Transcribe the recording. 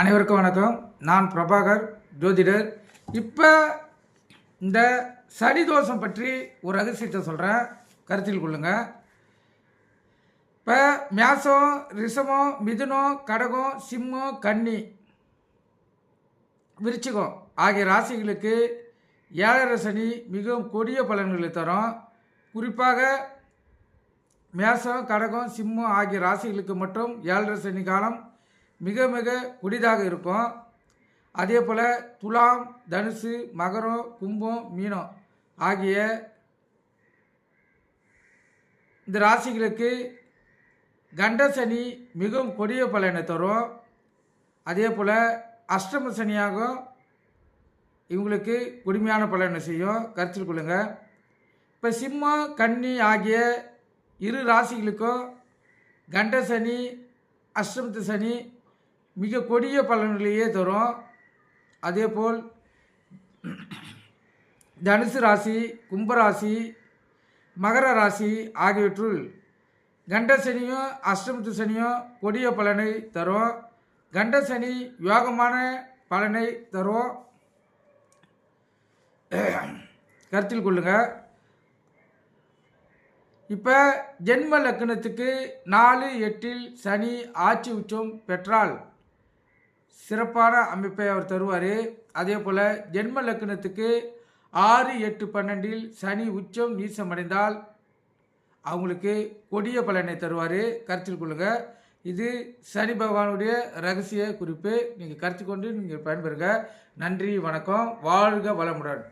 அனைவருக்கும் வணக்கம். நான் பிரபாகர் ஜோதிடர். இப்போ இந்த சனி தோஷம் பற்றி ஒரு ரகசியத்தை சொல்கிறேன், கருத்தில் கொள்ளுங்கள். இப்போ மேசம், ரிஷபம், மிதுனம், கடகம், சிம்மம், கன்னி, விருச்சிகம் ஆகிய ராசிகளுக்கு 7.5 சனி மிகவும் கொடிய பலன்களை தரும். குறிப்பாக மேசம், கடகம், சிம்மம் ஆகிய ராசிகளுக்கு மட்டும் 7.5 சனி காலம் மிக மிக கொடிதாக இருக்கும். அதே போல் துலாம், தனுசு, மகரம், கும்பம், மீனம் ஆகிய இந்த ராசிகளுக்கு கண்ட சனி மிகவும் கொடிய பலனை தரும். அதே போல் அஷ்டம சனியாகவும் இவங்களுக்கு கொடுமையான பலனை செய்யும், கருத்தில் கொள்ளுங்கள். இப்போ சிம்மம், கன்னி ஆகிய இரு ராசிகளுக்கும் கண்ட சனி, அஷ்டமத்து சனி மிக கொடிய பலன்களையே தரும். அதேபோல் தனுசு ராசி, கும்பராசி, மகர ராசி ஆகியவற்றுள் கண்ட சனியும் அஷ்டமத்து சனியும் கொடிய பலனை தரும். கண்ட சனி யோகமான பலனை தரும், கருத்தில் கொள்ளுங்கள். இப்போ ஜென்ம லக்னத்துக்கு 4-8 சனி ஆட்சி உச்சம் பெற்றால் சிறப்பான அமைப்பை அவர் தருவார். அதே போல் ஜென்ம லக்னத்துக்கு 6-8-12 சனி உச்சம் நீசமடைந்தால் அவங்களுக்கு கொடிய பலனை தருவார், கருத்தில் கொள்ளுங்கள். இது சனி பகவானுடைய ரகசிய குறிப்பு. நீங்கள் கருத்து கொண்டு நீங்கள் பயன்பெறுங்க. நன்றி, வணக்கம். வாழ்க வளமுடன்.